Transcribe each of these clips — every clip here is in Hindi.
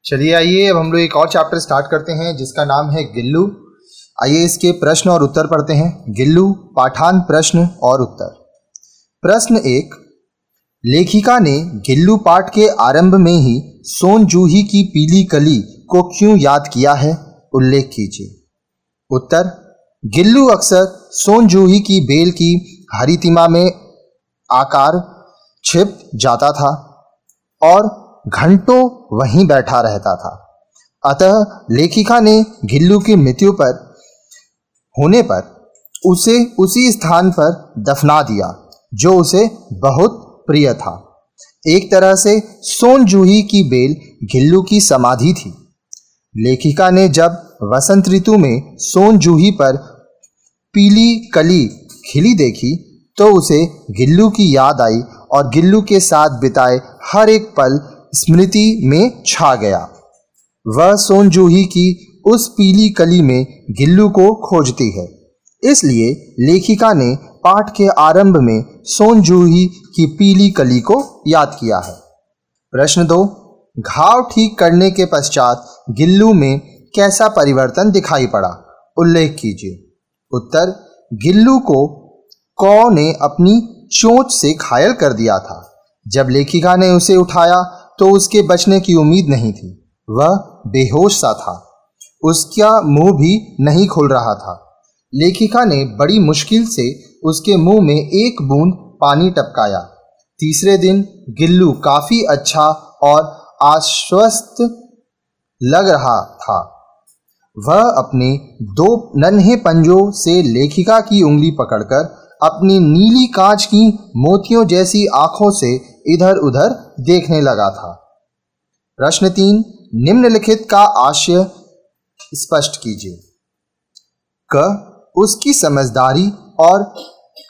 चलिए आइए अब हम लोग एक और चैप्टर स्टार्ट करते हैं जिसका नाम है गिल्लू। आइए इसके प्रश्न और उत्तर पढ़ते हैं। गिल्लू पाठान प्रश्न और उत्तर। प्रश्न 1, लेखिका ने गिल्लू पाठ के आरंभ में ही सोन जूही की पीली कली को क्यों याद किया है, उल्लेख कीजिए। उत्तर, गिल्लू अक्सर सोन जूही की बेल की हरितिमा में आकार छिप जाता था और घंटों वहीं बैठा रहता था। अतः लेखिका ने गिल्लू की मृत्यु पर होने पर उसे उसी स्थान पर दफना दिया जो उसे बहुत प्रिय था। एक तरह से सोन जूही की बेल गिल्लू की समाधि थी। लेखिका ने जब वसंत ऋतु में सोन जूही पर पीली कली खिली देखी तो उसे गिल्लू की याद आई और गिल्लू के साथ बिताए हर एक पल स्मृति में छा गया। वह सोन जूही की उस पीली कली में गिल्लू को खोजती है। इसलिए लेखिका ने पाठ के आरंभ में सोन जूही की पीली कली को याद किया है। प्रश्न 2, घाव ठीक करने के पश्चात गिल्लू में कैसा परिवर्तन दिखाई पड़ा, उल्लेख कीजिए। उत्तर, गिल्लू को कौ ने अपनी चोंच से घायल कर दिया था। जब लेखिका ने उसे उठाया तो उसके बचने की उम्मीद नहीं थी। वह बेहोश सा था, उसका मुंह भी नहीं खुल रहा था। लेखिका ने बड़ी मुश्किल से उसके मुंह में एक बूंद पानी टपकाया। तीसरे दिन गिल्लू काफी अच्छा और आश्वस्त लग रहा था। वह अपने 2 नन्हे पंजों से लेखिका की उंगली पकड़कर अपनी नीली कांच की मोतियों जैसी आंखों से इधर उधर देखने लगा था। प्रश्न 3, निम्नलिखित का आशय स्पष्ट कीजिए। क, उसकी समझदारी और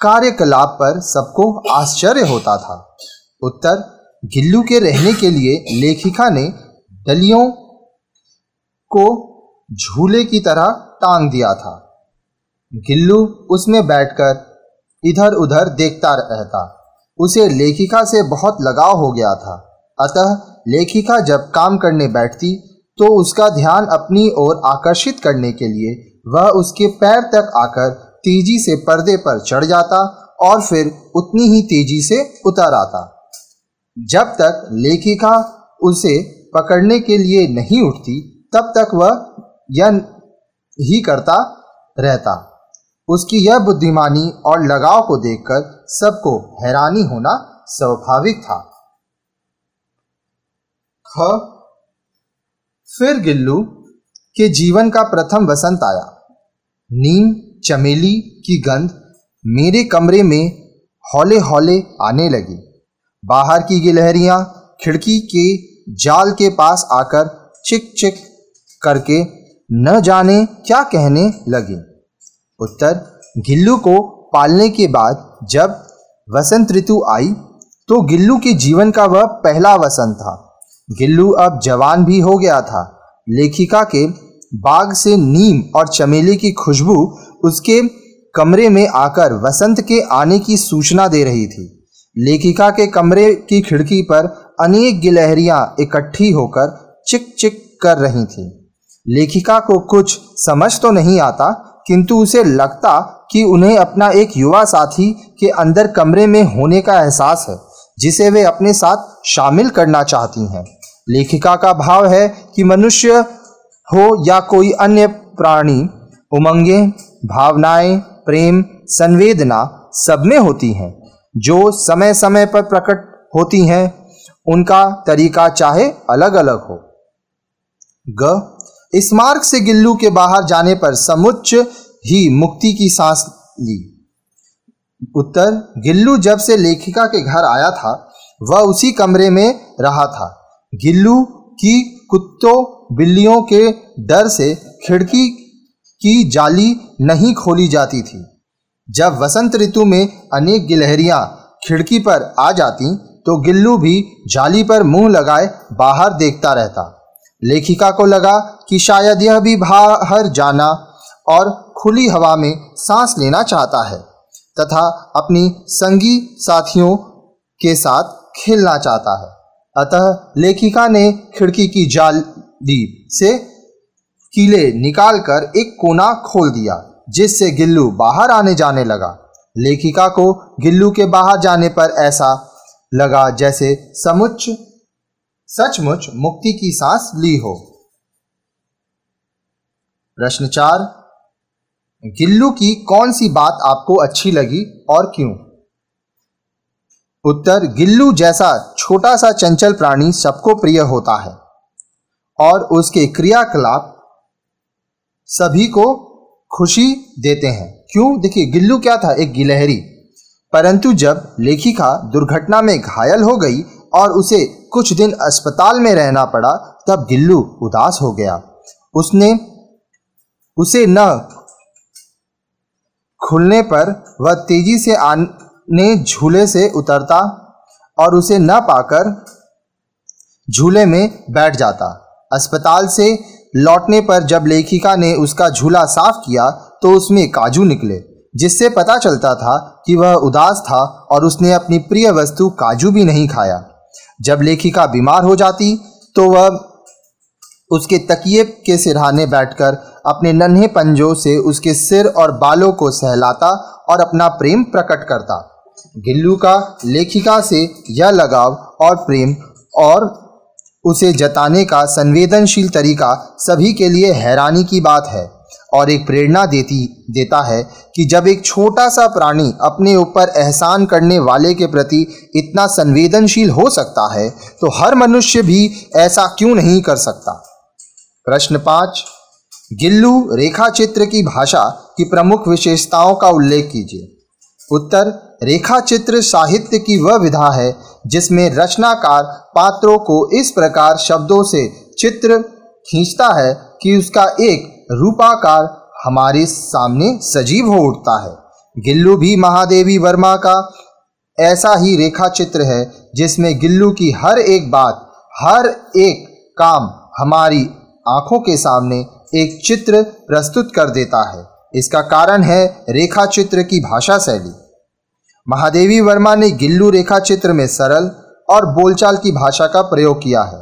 कार्यकलाप पर सबको आश्चर्य होता था। उत्तर, गिल्लू के रहने के लिए लेखिका ने डलियों को झूले की तरह टांग दिया था। गिल्लू उसमें बैठकर इधर उधर देखता रहता। उसे लेखिका से बहुत लगाव हो गया था। अतः लेखिका जब काम करने बैठती तो उसका ध्यान अपनी ओर आकर्षित करने के लिए वह उसके पैर तक आकर तेजी से पर्दे पर चढ़ जाता और फिर उतनी ही तेजी से उतर आता। जब तक लेखिका उसे पकड़ने के लिए नहीं उठती तब तक वह यह ही करता रहता। उसकी यह बुद्धिमानी और लगाव को देखकर सबको हैरानी होना स्वाभाविक था। ख, फिर गिल्लू के जीवन का प्रथम वसंत आया। नीम चमेली की गंध मेरे कमरे में हौले हौले आने लगी। बाहर की गिलहरियां खिड़की के जाल के पास आकर चिक चिक करके न जाने क्या कहने लगी। उत्तर, गिल्लू को पालने के बाद जब वसंत ऋतु आई तो गिल्लू के जीवन का वह पहला वसंत था। गिल्लू अब जवान भी हो गया था। लेखिका के बाग से नीम और चमेली की खुशबू उसके कमरे में आकर वसंत के आने की सूचना दे रही थी। लेखिका के कमरे की खिड़की पर अनेक गिलहरियां इकट्ठी होकर चिक चिक कर रही थीं। लेखिका को कुछ समझ तो नहीं आता किंतु उसे लगता कि उन्हें अपना एक युवा साथी के अंदर कमरे में होने का एहसास है जिसे वे अपने साथ शामिल करना चाहती हैं। लेखिका का भाव है कि मनुष्य हो या कोई अन्य प्राणी, उमंगें, भावनाएं, प्रेम, संवेदना सब में होती हैं जो समय समय पर प्रकट होती हैं। उनका तरीका चाहे अलग अलग हो। ग, इस मार्ग से गिल्लू के बाहर जाने पर समुच्च ही मुक्ति की सांस ली। उत्तर, गिल्लू जब से लेखिका के घर आया था वह उसी कमरे में रहा था। गिल्लू की कुत्तों बिल्लियों के डर से खिड़की की जाली नहीं खोली जाती थी। जब वसंत ऋतु में अनेक गिलहरियां खिड़की पर आ जाती तो गिल्लू भी जाली पर मुंह लगाए बाहर देखता रहता। लेखिका को लगा कि शायद यह भी बाहर जाना और खुली हवा में सांस लेना चाहता है तथा अपनी संगी साथियों के साथ खेलना चाहता है। अतः लेखिका ने खिड़की की दी से कीले निकालकर एक कोना खोल दिया, जिससे गिल्लू बाहर आने जाने लगा। लेखिका को गिल्लू के बाहर जाने पर ऐसा लगा जैसे सचमुच मुक्ति की सांस ली हो। प्रश्न 4, गिल्लू की कौन सी बात आपको अच्छी लगी और क्यों? उत्तर, गिल्लू जैसा छोटा सा चंचल प्राणी सबको प्रिय होता है और उसके क्रियाकलाप सभी को खुशी देते हैं। क्यों? देखिए, गिल्लू क्या था? एक गिलहरी। परंतु जब लेखिका दुर्घटना में घायल हो गई और उसे कुछ दिन अस्पताल में रहना पड़ा, तब गिल्लू उदास हो गया। उसे न खुलने पर वह तेजी से आने झूले से उतरता और उसे न पाकर झूले में बैठ जाता। अस्पताल से लौटने पर जब लेखिका ने उसका झूला साफ किया तो उसमें काजू निकले, जिससे पता चलता था कि वह उदास था और उसने अपनी प्रिय वस्तु काजू भी नहीं खाया। जब लेखिका बीमार हो जाती तो वह उसके तकिए के सिरहाने बैठकर अपने नन्हे पंजों से उसके सिर और बालों को सहलाता और अपना प्रेम प्रकट करता। गिल्लू का लेखिका से यह लगाव और प्रेम और उसे जताने का संवेदनशील तरीका सभी के लिए हैरानी की बात है और एक प्रेरणा देता है कि जब एक छोटा सा प्राणी अपने ऊपर एहसान करने वाले के प्रति इतना संवेदनशील हो सकता है, तो हर मनुष्य भी ऐसा क्यों नहीं कर सकता। प्रश्न 5, गिल्लू रेखा चित्र की भाषा की प्रमुख विशेषताओं का उल्लेख कीजिए। उत्तर, रेखा चित्र साहित्य की वह विधा है जिसमें रचनाकार पात्रों को इस प्रकार शब्दों से चित्र खींचता है कि उसका एक रूपाकार हमारे सामने सजीव हो उठता है। गिल्लू भी महादेवी वर्मा का ऐसा ही रेखा चित्र है जिसमें गिल्लू की हर एक बात, हर एक काम हमारी आंखों के सामने एक चित्र प्रस्तुत कर देता है। इसका कारण है रेखा चित्र की भाषा शैली। महादेवी वर्मा ने गिल्लू रेखा चित्र में सरल और बोलचाल की भाषा का प्रयोग किया है।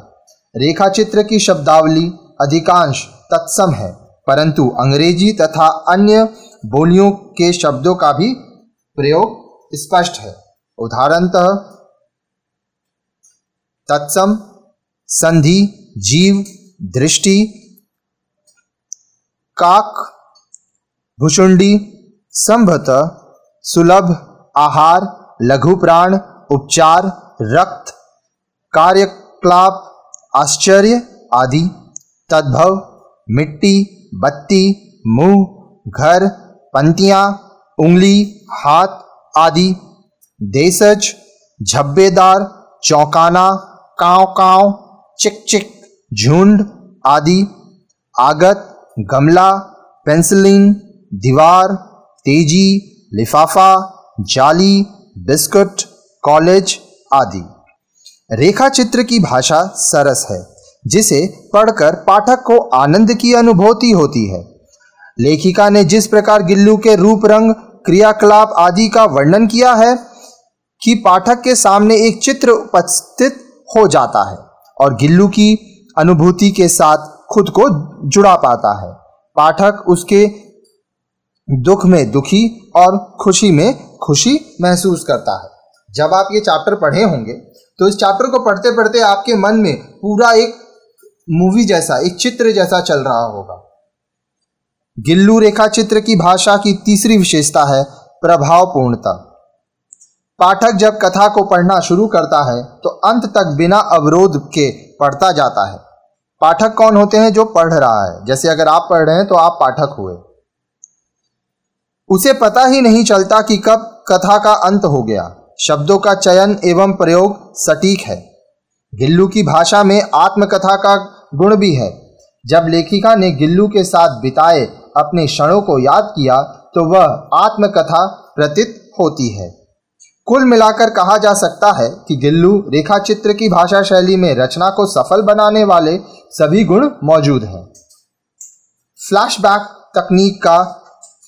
रेखा चित्र की शब्दावली अधिकांश तत्सम है, परंतु अंग्रेजी तथा अन्य बोलियों के शब्दों का भी प्रयोग स्पष्ट है। उदाहरणतः तत्सम, संधि, जीव, दृष्टि, काक, भुषुंडी, संभवतः, सुलभ, आहार, लघु प्राण, उपचार, रक्त, कार्यकलाप, आश्चर्य आदि, तद्भव, मिट्टी, बत्ती, मुंह, घर, पंक्तियां, उंगली, हाथ आदि, देशज, झब्बेदार, चौकाना, कांव कांव, चिक चिक, झुंड आदि, आगत, गमला, पेंसिलिन, दीवार, तेजी, लिफाफा, जाली, बिस्कुट, कॉलेज आदि। रेखा चित्र की भाषा सरस है जिसे पढ़कर पाठक को आनंद की अनुभूति होती है। लेखिका ने जिस प्रकार गिल्लू के रूप, रंग, क्रियाकलाप आदि का वर्णन किया है कि पाठक के सामने एक चित्र उपस्थित हो जाता है और गिल्लू की अनुभूति के साथ खुद को जुड़ा पाता है। पाठक उसके दुख में दुखी और खुशी में खुशी महसूस करता है। जब आप ये चैप्टर पढ़े होंगे तो इस चैप्टर को पढ़ते पढ़ते आपके मन में पूरा एक मूवी जैसा, एक चित्र जैसा चल रहा होगा। गिल्लू रेखा चित्र की भाषा की तीसरी विशेषता है प्रभावपूर्णता। पाठक जब कथा को पढ़ना शुरू करता है तो अंत तक बिना अवरोध के पढ़ता जाता है। पाठक कौन होते हैं? जो पढ़ रहा है। जैसे अगर आप पढ़ रहे हैं तो आप पाठक हुए। उसे पता ही नहीं चलता कि कब कथा का अंत हो गया। शब्दों का चयन एवं प्रयोग सटीक है। गिल्लू की भाषा में आत्मकथा का गुण भी है। जब लेखिका ने गिल्लू के साथ बिताए अपने क्षणों को याद किया तो वह आत्मकथा प्रतीत होती है। कुल मिलाकर कहा जा सकता है कि गिल्लू रेखा चित्र की भाषा शैली में रचना को सफल बनाने वाले सभी गुण मौजूद हैं। फ्लैशबैक तकनीक का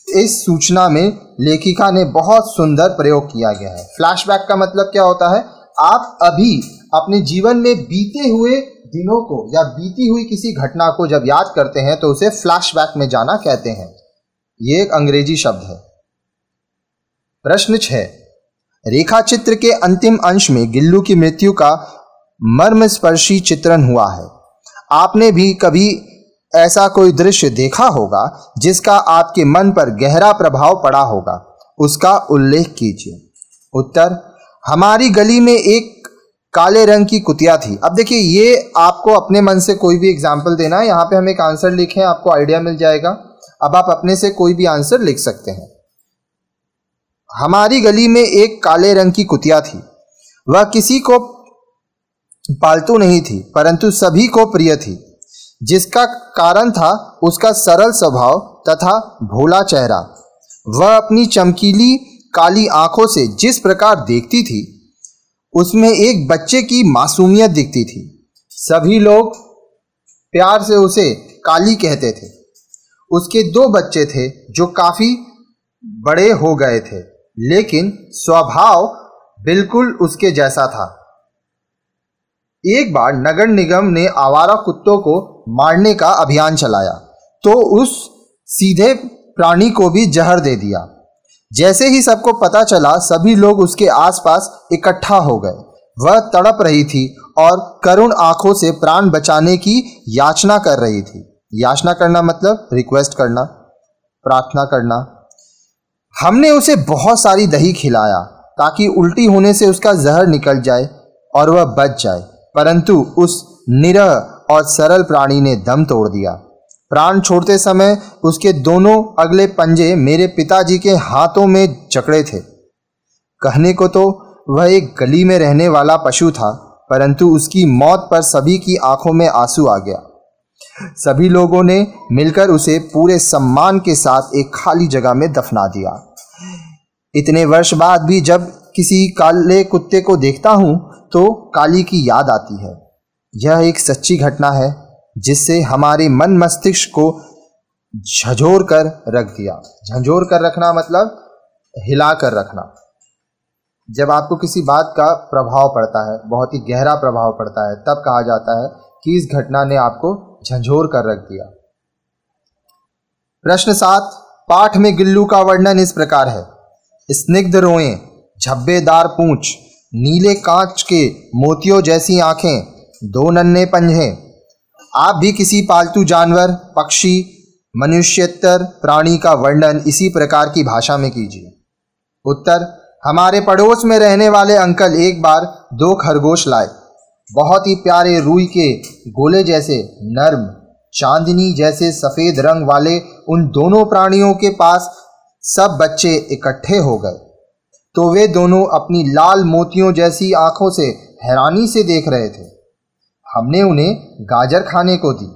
इस सूचना में लेखिका ने बहुत सुंदर प्रयोग किया गया है। फ्लैशबैक का मतलब क्या होता है? आप अभी अपने जीवन में बीते हुए दिनों को या बीती हुई किसी घटना को जब याद करते हैं तो उसे फ्लैशबैक में जाना कहते हैं। ये एक अंग्रेजी शब्द है। प्रश्न 6, रेखा चित्र के अंतिम अंश में गिल्लू की मृत्यु का मर्मस्पर्शी चित्रण हुआ है। आपने भी कभी ऐसा कोई दृश्य देखा होगा जिसका आपके मन पर गहरा प्रभाव पड़ा होगा, उसका उल्लेख कीजिए। उत्तर, हमारी गली में एक काले रंग की कुतिया थी। अब देखिए, ये आपको अपने मन से कोई भी एग्जाम्पल देना है। यहाँ पे हम एक आंसर लिखें, आपको आइडिया मिल जाएगा। अब आप अपने से कोई भी आंसर लिख सकते हैं। हमारी गली में एक काले रंग की कुतिया थी। वह किसी को पालतू नहीं थी, परंतु सभी को प्रिय थी, जिसका कारण था उसका सरल स्वभाव तथा भोला चेहरा। वह अपनी चमकीली काली आंखों से जिस प्रकार देखती थी, उसमें एक बच्चे की मासूमियत दिखती थी। सभी लोग प्यार से उसे काली कहते थे। उसके 2 बच्चे थे जो काफी बड़े हो गए थे, लेकिन स्वभाव बिल्कुल उसके जैसा था। एक बार नगर निगम ने आवारा कुत्तों को मारने का अभियान चलाया तो उस सीधे प्राणी को भी जहर दे दिया। जैसे ही सबको पता चला, सभी लोग उसके आसपास इकट्ठा हो गए। वह तड़प रही थी और करुण आंखों से प्राण बचाने की याचना कर रही थी। याचना करना मतलब रिक्वेस्ट करना, प्रार्थना करना। हमने उसे बहुत सारी दही खिलाया ताकि उल्टी होने से उसका जहर निकल जाए और वह बच जाए, परंतु उस निरह और सरल प्राणी ने दम तोड़ दिया। प्राण छोड़ते समय उसके दोनों अगले पंजे मेरे पिताजी के हाथों में जकड़े थे। कहने को तो वह एक गली में रहने वाला पशु था, परंतु उसकी मौत पर सभी की आंखों में आंसू आ गया। सभी लोगों ने मिलकर उसे पूरे सम्मान के साथ एक खाली जगह में दफना दिया। इतने वर्ष बाद भी जब किसी काले कुत्ते को देखता हूं तो काली की याद आती है। यह एक सच्ची घटना है जिससे हमारे मन मस्तिष्क को झंझोर कर रख दिया। झंझोर कर रखना मतलब हिला कर रखना। जब आपको किसी बात का प्रभाव पड़ता है, बहुत ही गहरा प्रभाव पड़ता है, तब कहा जाता है कि इस घटना ने आपको झंझोर कर रख दिया। प्रश्न 7, पाठ में गिल्लू का वर्णन इस प्रकार है। स्निग्ध रोएं, झब्बेदार पूंछ, नीले कांच के मोतियों जैसी आंखें, 2 नन्हे पंजे। आप भी किसी पालतू जानवर, पक्षी, मनुष्येतर प्राणी का वर्णन इसी प्रकार की भाषा में कीजिए। उत्तर, हमारे पड़ोस में रहने वाले अंकल एक बार 2 खरगोश लाए। बहुत ही प्यारे रूई के गोले जैसे नर्म, चांदनी जैसे सफेद रंग वाले उन दोनों प्राणियों के पास सब बच्चे इकट्ठे हो गए तो वे दोनों अपनी लाल मोतियों जैसी आंखों से हैरानी से देख रहे थे। हमने उन्हें गाजर खाने को दी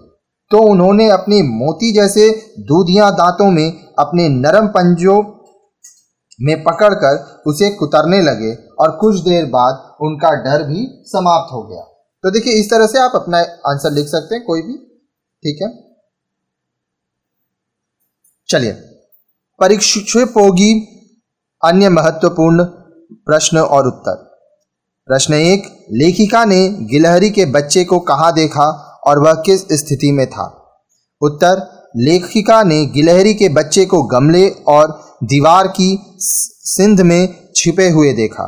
तो उन्होंने अपने मोती जैसे दूधिया दांतों में अपने नरम पंजों में पकड़कर उसे कुतरने लगे और कुछ देर बाद उनका डर भी समाप्त हो गया। तो देखिए, इस तरह से आप अपना आंसर लिख सकते हैं, कोई भी। ठीक है, चलिए परीक्षोपयोगी अन्य महत्वपूर्ण प्रश्न और उत्तर। प्रश्न 1, लेखिका ने गिलहरी के बच्चे को कहाँ देखा और वह किस स्थिति में था? उत्तर, लेखिका ने गिलहरी के बच्चे को गमले और दीवार की सिंध में छिपे हुए देखा।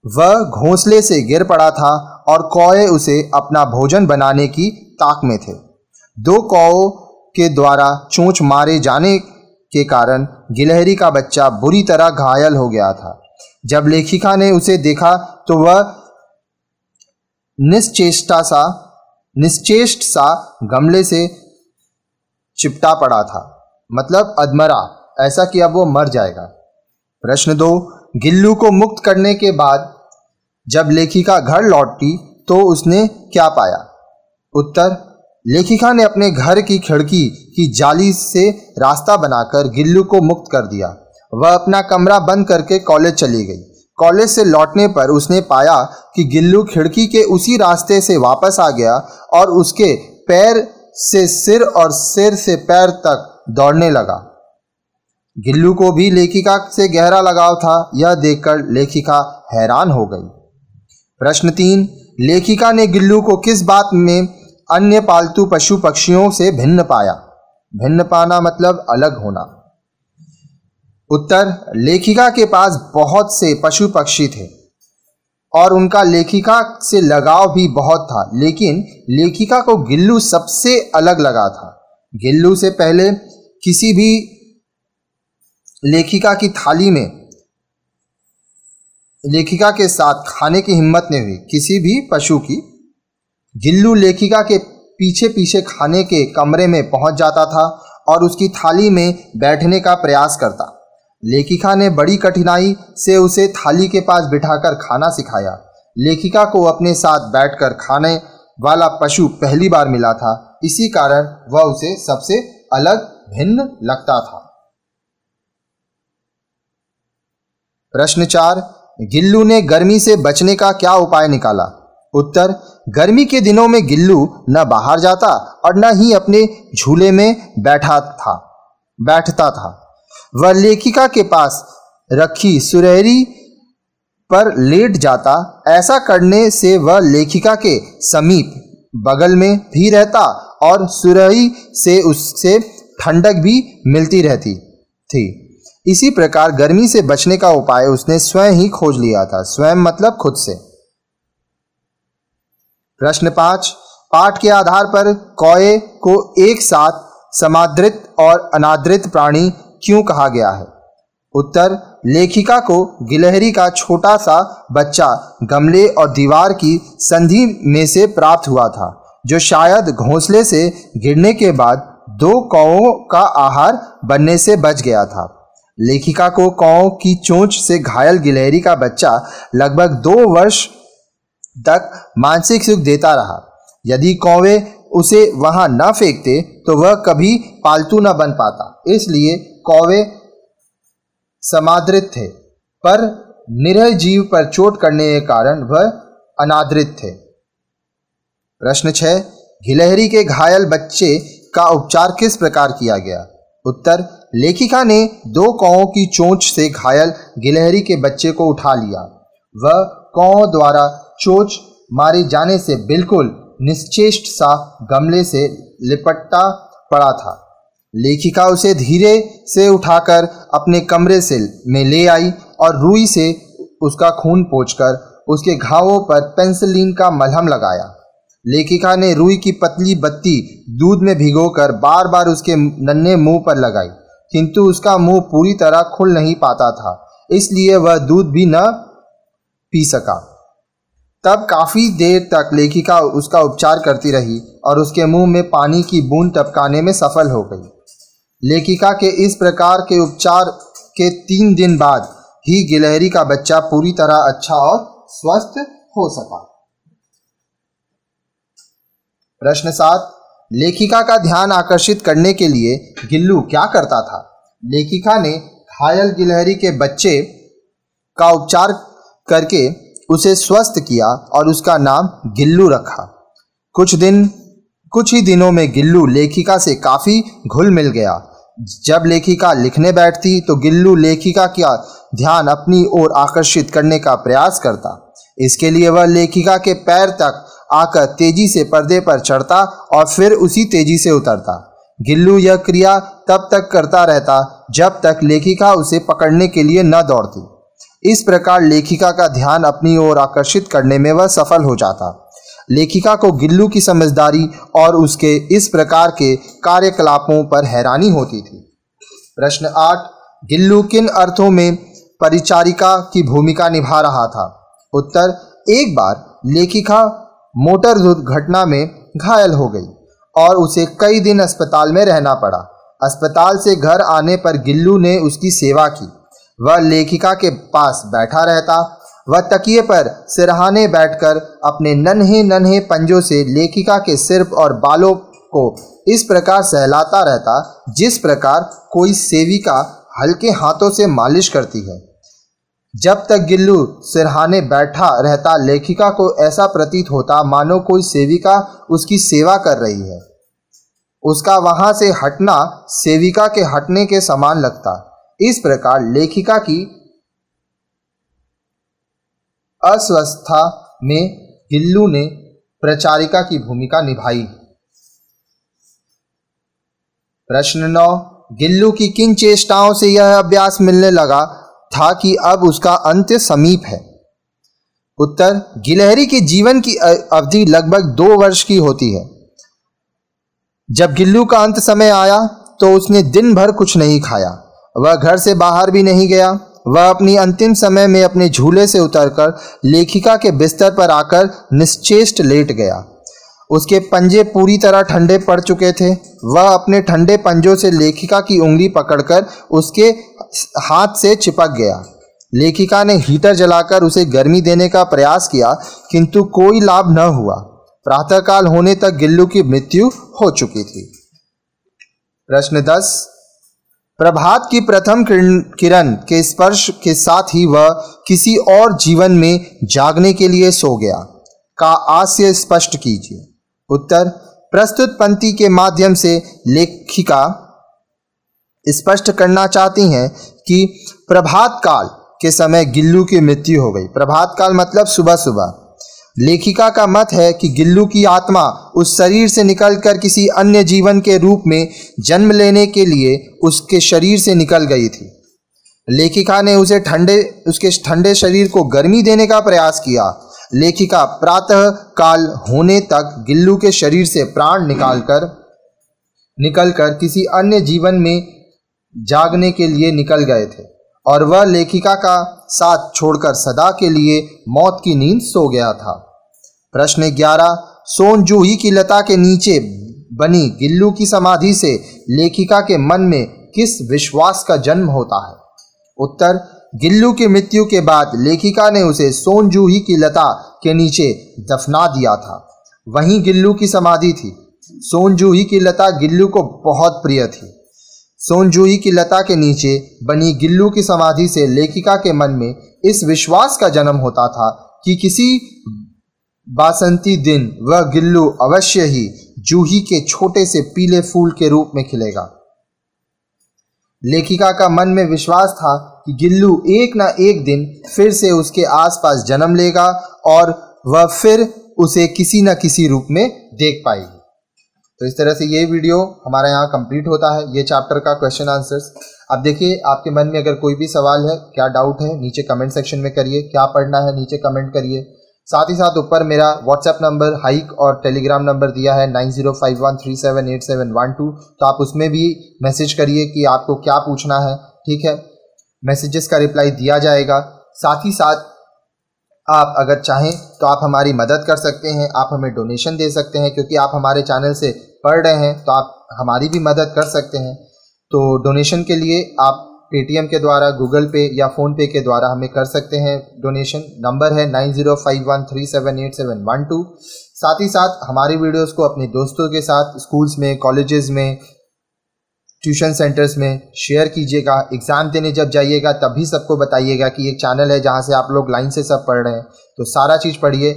वह घोंसले से गिर पड़ा था और कौवे उसे अपना भोजन बनाने की ताक में थे। 2 कौवों के द्वारा चोंच मारे जाने के कारण गिलहरी का बच्चा बुरी तरह घायल हो गया था। जब लेखिका ने उसे देखा तो वह निश्चेष्ट सा गमले से चिपटा पड़ा था, मतलब अधमरा, ऐसा कि अब वो मर जाएगा। प्रश्न 2, गिल्लू को मुक्त करने के बाद जब लेखिका घर लौटी तो उसने क्या पाया? उत्तर, लेखिका ने अपने घर की खिड़की की जाली से रास्ता बनाकर गिल्लू को मुक्त कर दिया। वह अपना कमरा बंद करके कॉलेज चली गई। कॉलेज से लौटने पर उसने पाया कि गिल्लू खिड़की के उसी रास्ते से वापस आ गया और उसके पैर से सिर और सिर से पैर तक दौड़ने लगा। गिल्लू को भी लेखिका से गहरा लगाव था। यह देखकर लेखिका हैरान हो गई। प्रश्न 3, लेखिका ने गिल्लू को किस बात में अन्य पालतू पशु पक्षियों से भिन्न पाया? भिन्न पाना मतलब अलग होना। उत्तर, लेखिका के पास बहुत से पशु पक्षी थे और उनका लेखिका से लगाव भी बहुत था, लेकिन लेखिका को गिल्लू सबसे अलग लगा था। गिल्लू से पहले किसी भी लेखिका की थाली में लेखिका के साथ खाने की हिम्मत नहीं हुई किसी भी पशु की। गिल्लू लेखिका के पीछे पीछे खाने के कमरे में पहुंच जाता था और उसकी थाली में बैठने का प्रयास करता। लेखिका ने बड़ी कठिनाई से उसे थाली के पास बिठाकर खाना सिखाया। लेखिका को अपने साथ बैठकर खाने वाला पशु पहली बार मिला था, इसी कारण वह उसे सबसे अलग भिन्न लगता था। प्रश्न 4, गिल्लू ने गर्मी से बचने का क्या उपाय निकाला? उत्तर, गर्मी के दिनों में गिल्लू न बाहर जाता और न ही अपने झूले में बैठता था। वह लेखिका के पास रखी सुरहरी पर लेट जाता। ऐसा करने से वह लेखिका के समीप बगल में भी रहता और सुरहरी से उससे ठंडक भी मिलती रहती थी। इसी प्रकार गर्मी से बचने का उपाय उसने स्वयं ही खोज लिया था। स्वयं मतलब खुद से। प्रश्न 5, पाठ के आधार पर कौए को एक साथ समादृत और अनादृत प्राणी क्यों कहा गया है? उत्तर, लेखिका को गिलहरी का छोटा सा बच्चा गमले और दीवार की संधि में से प्राप्त हुआ था, जो शायद घोंसले से गिरने के बाद 2 कौओं का आहार बनने से बच गया था। लेखिका को कौओं की चोंच से घायल गिलहरी का बच्चा लगभग 2 वर्ष तक मानसिक सुख देता रहा। यदि कौवे उसे वहां न फेंकते तो वह कभी पालतू न बन पाता। इसलिए कौवे समादृत थे, पर निरीह जीव पर चोट करने के कारण वह अनादृत थे। प्रश्न 6, गिलहरी के घायल बच्चे का उपचार किस प्रकार किया गया? उत्तर, लेखिका ने 2 कौओं की चोंच से घायल गिलहरी के बच्चे को उठा लिया। वह कौओं द्वारा चोंच मारे जाने से बिल्कुल निश्चेष्ट सा गमले से लिपटा पड़ा था। लेखिका उसे धीरे से उठाकर अपने कमरे से में ले आई और रुई से उसका खून पोंछकर उसके घावों पर पेनिसिलिन का मलहम लगाया। लेखिका ने रुई की पतली बत्ती दूध में भिगोकर बार बार उसके नन्हे मुंह पर लगाई, किंतु उसका मुंह पूरी तरह खुल नहीं पाता था, इसलिए वह दूध भी न पी सका। तब काफी देर तक लेखिका उसका उपचार करती रही और उसके मुंह में पानी की बूंद टपकाने में सफल हो गई। लेखिका के इस प्रकार के उपचार के 3 दिन बाद ही गिलहरी का बच्चा पूरी तरह अच्छा और स्वस्थ हो सका। प्रश्न 7, लेखिका का ध्यान आकर्षित करने के लिए गिल्लू क्या करता था? लेखिका ने घायल गिलहरी के बच्चे का उपचार करके उसे स्वस्थ किया और उसका नाम गिल्लू रखा। कुछ ही दिनों में गिल्लू लेखिका से काफी घुल मिल गया। जब लेखिका लिखने बैठती तो गिल्लू लेखिका का ध्यान अपनी ओर आकर्षित करने का प्रयास करता। इसके लिए वह लेखिका के पैर तक आकर तेजी से पर्दे पर चढ़ता और फिर उसी तेजी से उतरता। गिल्लू यह क्रिया तब तक करता रहता जब तक लेखिका उसे पकड़ने के लिए न दौड़ती। इस प्रकार लेखिका का ध्यान अपनी ओर आकर्षित करने में वह सफल हो जाता। लेखिका को गिल्लू की समझदारी और उसके इस प्रकार के कार्यकलापों पर हैरानी होती थी। प्रश्न 8, गिल्लू किन अर्थों में परिचारिका की भूमिका निभा रहा था? उत्तर, एक बार लेखिका मोटर दुर्घटना में घायल हो गई और उसे कई दिन अस्पताल में रहना पड़ा। अस्पताल से घर आने पर गिल्लू ने उसकी सेवा की। वह लेखिका के पास बैठा रहता। वह तकिए पर सिरहाने बैठकर अपने नन्हे नन्हे पंजों से लेखिका के सिर और बालों को इस प्रकार सहलाता रहता जिस प्रकार कोई सेविका हल्के हाथों से मालिश करती है। जब तक गिल्लू सिरहाने बैठा रहता, लेखिका को ऐसा प्रतीत होता मानो कोई सेविका उसकी सेवा कर रही है। उसका वहां से हटना सेविका के हटने के समान लगता। इस प्रकार लेखिका की अस्वस्थता में गिल्लू ने प्रचारिका की भूमिका निभाई? प्रश्न 9, गिल्लू की किन चेष्टाओं से यह अभ्यास मिलने लगा था कि अब उसका अंत्य समीप है? उत्तर, गिलहरी के जीवन की अवधि लगभग 2 वर्ष की होती है। जब गिल्लू का अंत समय आया तो उसने दिन भर कुछ नहीं खाया, वह घर से बाहर भी नहीं गया। वह अपनी अंतिम समय में अपने झूले से उतरकर लेखिका के बिस्तर पर आकर निश्चेष्ट लेट गया। उसके पंजे पूरी तरह ठंडे पड़ चुके थे। वह अपने ठंडे पंजों से लेखिका की उंगली पकड़कर उसके हाथ से चिपक गया। लेखिका ने हीटर जलाकर उसे गर्मी देने का प्रयास किया, किंतु कोई लाभ न हुआ। प्रातःकाल होने तक गिल्लू की मृत्यु हो चुकी थी। प्रश्न 10, प्रभात की प्रथम किरण के स्पर्श के साथ ही वह किसी और जीवन में जागने के लिए सो गया का आशय स्पष्ट कीजिए। उत्तर, प्रस्तुत पंक्ति के माध्यम से लेखिका स्पष्ट करना चाहती हैं कि प्रभात काल के समय गिल्लू की मृत्यु हो गई। प्रभात काल मतलब सुबह सुबह। लेखिका का मत है कि गिल्लू की आत्मा उस शरीर से निकलकर किसी अन्य जीवन के रूप में जन्म लेने के लिए उसके शरीर से निकल गई थी। लेखिका ने उसके ठंडे शरीर को गर्मी देने का प्रयास किया। लेखिका प्रातः काल होने तक गिल्लू के शरीर से प्राण निकलकर किसी अन्य जीवन में जागने के लिए निकल गए थे और वह लेखिका का साथ छोड़कर सदा के लिए मौत की नींद सो गया था। प्रश्न 11, सोनजूही की लता के नीचे बनी गिल्लू की समाधि से लेखिका के मन में किस विश्वास का जन्म होता है? उत्तर, गिल्लू की मृत्यु के बाद लेखिका ने उसे सोनजूही की लता के नीचे दफना दिया था। वहीं गिल्लू की समाधि थी। सोनजूही की लता गिल्लू को बहुत प्रिय थी। सोनजूही की लता के नीचे बनी गिल्लू की समाधि से लेखिका के मन में इस विश्वास का जन्म होता था कि किसी बासंती दिन वह गिल्लू अवश्य ही जूही के छोटे से पीले फूल के रूप में खिलेगा। लेखिका का मन में विश्वास था कि गिल्लू एक ना एक दिन फिर से उसके आसपास जन्म लेगा और वह फिर उसे किसी न किसी रूप में देख पाएगी। तो इस तरह से ये वीडियो हमारा यहाँ कंप्लीट होता है, ये चैप्टर का क्वेश्चन आंसर्स। अब देखिए, आपके मन में अगर कोई भी सवाल है, क्या डाउट है, नीचे कमेंट सेक्शन में करिए। क्या पढ़ना है नीचे कमेंट करिए। साथ ही साथ ऊपर मेरा व्हाट्सएप नंबर, हाइक और टेलीग्राम नंबर दिया है 9051378712, तो आप उसमें भी मैसेज करिए कि आपको क्या पूछना है। ठीक है, मैसेजेस का रिप्लाई दिया जाएगा। साथ ही साथ आप अगर चाहें तो आप हमारी मदद कर सकते हैं, आप हमें डोनेशन दे सकते हैं, क्योंकि आप हमारे चैनल से पढ़ रहे हैं तो आप हमारी भी मदद कर सकते हैं। तो डोनेशन के लिए आप पेटीएम के द्वारा, गूगल पे या फ़ोन पे के द्वारा हमें कर सकते हैं डोनेशन। नंबर है 9051378712। साथ ही साथ हमारी वीडियोस को अपने दोस्तों के साथ स्कूल्स में, कॉलेजेस में, ट्यूशन सेंटर्स में शेयर कीजिएगा। एग्ज़ाम देने जब जाइएगा तब भी सबको बताइएगा कि एक चैनल है जहाँ से आप लोग लाइन से सब पढ़ रहे हैं, तो सारा चीज़ पढ़िए।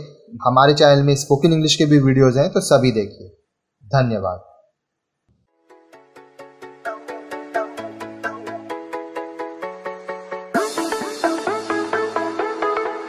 हमारे चैनल में स्पोकन इंग्लिश के भी वीडियोज़ हैं, तो सभी देखिए। धन्यवाद।